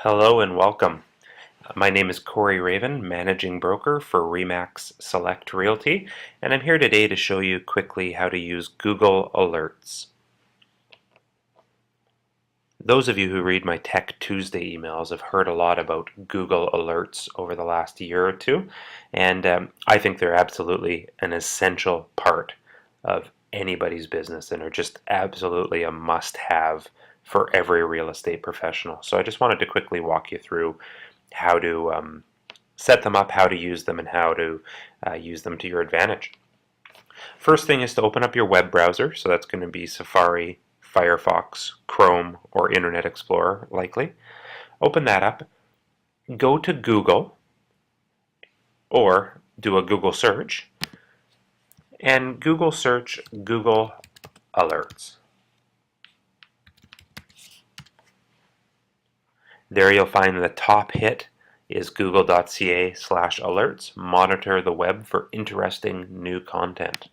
Hello and welcome. My name is Cory Raven, Managing Broker for Remax Select Realty, and I'm here today to show you quickly how to use Google Alerts. Those of you who read my Tech Tuesday emails have heard a lot about Google Alerts over the last year or two, and I think they're absolutely an essential part of anybody's business and are just absolutely a must-have for every real estate professional. So I just wanted to quickly walk you through how to set them up, how to use them, and how to use them to your advantage. First thing is to open up your web browser. So that's going to be Safari, Firefox, Chrome, or Internet Explorer, likely. Open that up. Go to Google, or do a Google search, and Google search Google Alerts. There you'll find the top hit is google.ca/alerts. Monitor the web for interesting new content.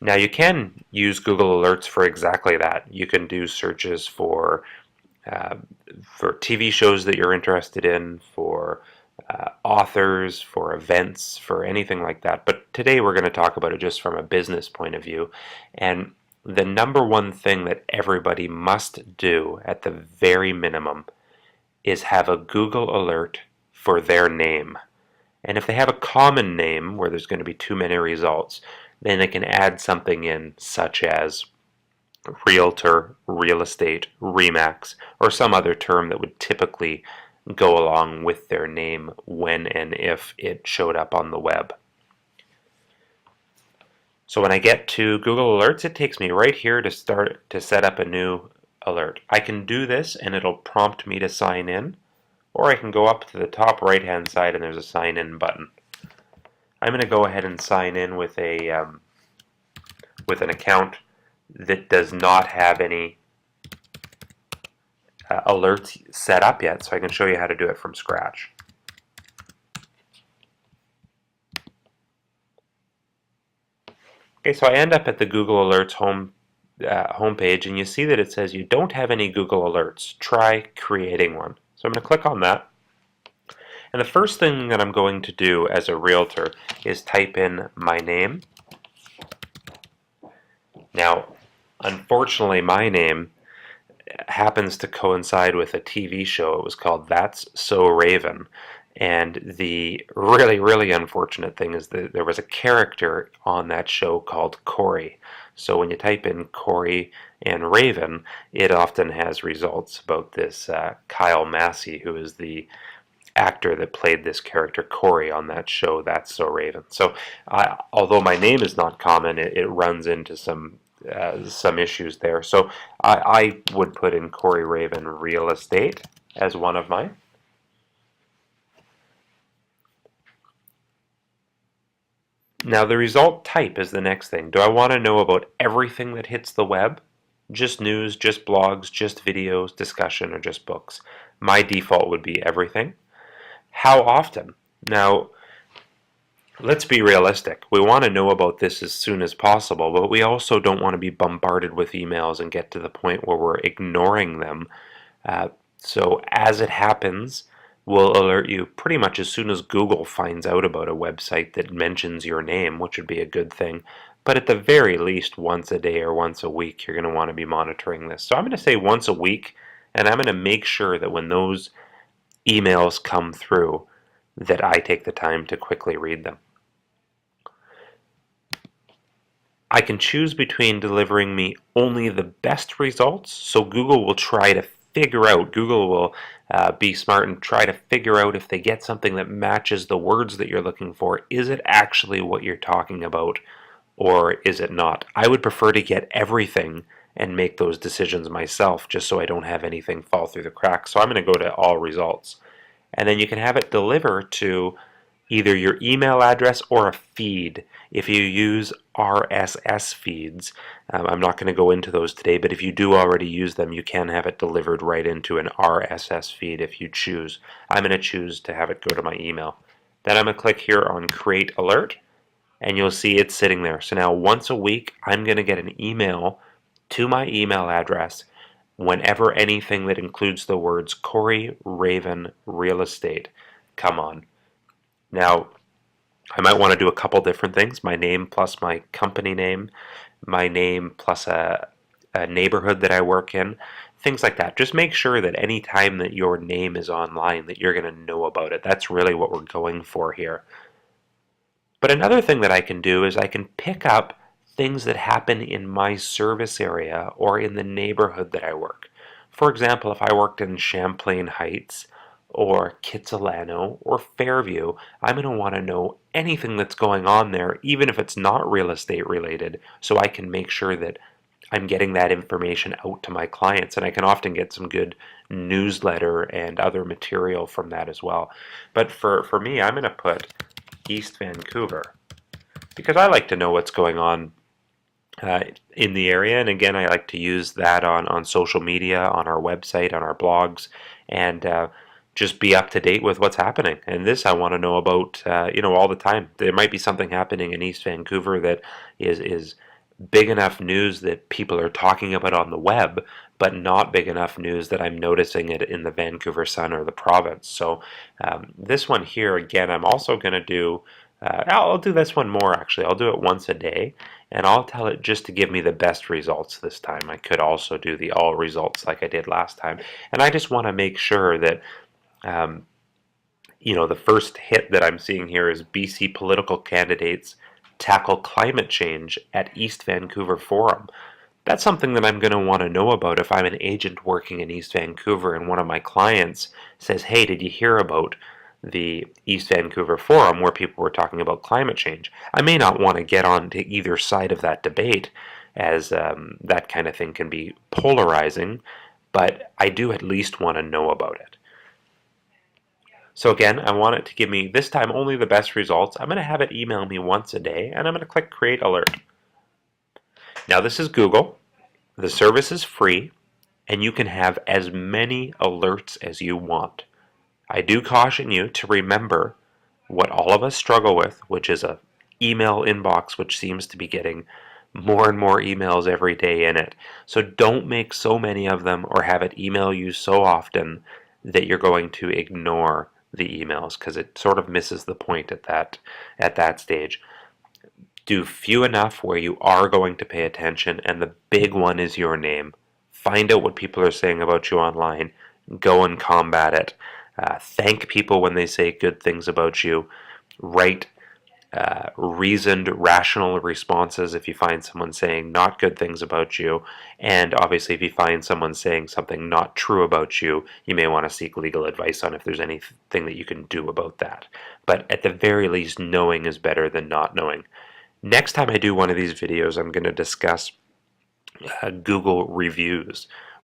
Now you can use Google Alerts for exactly that. You can do searches for TV shows that you're interested in, for authors, for events, for anything like that. But today we're going to talk about it just from a business point of view. And the number one thing that everybody must do at the very minimum is have a Google alert for their name. And if they have a common name where there's going to be too many results, then they can add something in such as realtor, real estate, Remax, or some other term that would typically go along with their name when and if it showed up on the web. So when I get to Google Alerts, it takes me right here to set up a new alert. I can do this and it'll prompt me to sign in, or I can go up to the top right hand side and there's a sign in button. I'm going to go ahead and sign in with an account that does not have any alerts set up yet, so I can show you how to do it from scratch. Okay, so I end up at the Google Alerts homepage, and you see that it says you don't have any Google Alerts. Try creating one. So I'm going to click on that. And the first thing that I'm going to do as a realtor is type in my name. Now, unfortunately, my name happens to coincide with a TV show. It was called That's So Raven. And the really unfortunate thing is that there was a character on that show called Cory. So when you type in Cory and Raven, it often has results about this Kyle Massey, who is the actor that played this character Cory on that show That's So Raven. So although my name is not common, it runs into some issues there. So I would put in Cory Raven Real Estate as one of mine. Now the result type is the next thing. Do I want to know about everything that hits the web? Just news, just blogs, just videos, discussion, or just books? My default would be everything. How often? Now, let's be realistic. We want to know about this as soon as possible, but we also don't want to be bombarded with emails and get to the point where we're ignoring them. So as it happens, we'll alert you pretty much as soon as Google finds out about a website that mentions your name, which would be a good thing. But at the very least, once a day or once a week, you're going to want to be monitoring this. So I'm going to say once a week, and I'm going to make sure that when those emails come through, that I take the time to quickly read them. I can choose between delivering me only the best results, so Google will try to figure out, Google will be smart and try to figure out if they get something that matches the words that you're looking for, is it actually what you're talking about or is it not? I would prefer to get everything and make those decisions myself just so I don't have anything fall through the cracks. So I'm going to go to all results. And then you can have it deliver to either your email address or a feed. If you use RSS feeds, I'm not going to go into those today, but if you do already use them, you can have it delivered right into an RSS feed if you choose. I'm going to choose to have it go to my email. Then I'm going to click here on Create Alert, and you'll see it's sitting there. So now once a week, I'm going to get an email to my email address whenever anything that includes the words Cory Raven Real Estate come on. Now, I might want to do a couple different things. My name plus my company name, my name plus a neighborhood that I work in, things like that. Just make sure that any time that your name is online that you're going to know about it. That's really what we're going for here. But another thing that I can do is I can pick up things that happen in my service area or in the neighborhood that I work. For example, if I worked in Champlain Heights or Kitsilano or Fairview, I'm going to want to know anything that's going on there, even if it's not real estate related, so I can make sure that I'm getting that information out to my clients, and I can often get some good newsletter and other material from that as well. But for me, I'm going to put East Vancouver because I like to know what's going on in the area. And again, I like to use that on social media, on our website, on our blogs, and just be up to date with what's happening. And this I want to know about, all the time. There might be something happening in East Vancouver that is big enough news that people are talking about on the web, but not big enough news that I'm noticing it in the Vancouver Sun or the province. So this one here, again, I'm also going to do, I'll do this one more actually. I'll do it once a day, and I'll tell it just to give me the best results this time. I could also do the all results like I did last time. And I just want to make sure that um, the first hit that I'm seeing here is BC political candidates tackle climate change at East Vancouver Forum. That's something that I'm going to want to know about if I'm an agent working in East Vancouver and one of my clients says, hey, did you hear about the East Vancouver Forum where people were talking about climate change? I may not want to get on to either side of that debate, as that kind of thing can be polarizing, but I do at least want to know about it. So again, I want it to give me, this time, only the best results. I'm going to have it email me once a day, and I'm going to click Create Alert. Now this is Google. The service is free, and you can have as many alerts as you want. I do caution you to remember what all of us struggle with, which is a email inbox which seems to be getting more and more emails every day in it. So don't make so many of them or have it email you so often that you're going to ignore the emails, because it sort of misses the point at that stage. Do few enough where you are going to pay attention, and the big one is your name. Find out what people are saying about you online. Go and combat it. Thank people when they say good things about you. Write reasoned, rational responses if you find someone saying not good things about you. And obviously, if you find someone saying something not true about you, you may want to seek legal advice on if there's anything that you can do about that. But at the very least, knowing is better than not knowing. Next time I do one of these videos, I'm going to discuss Google reviews.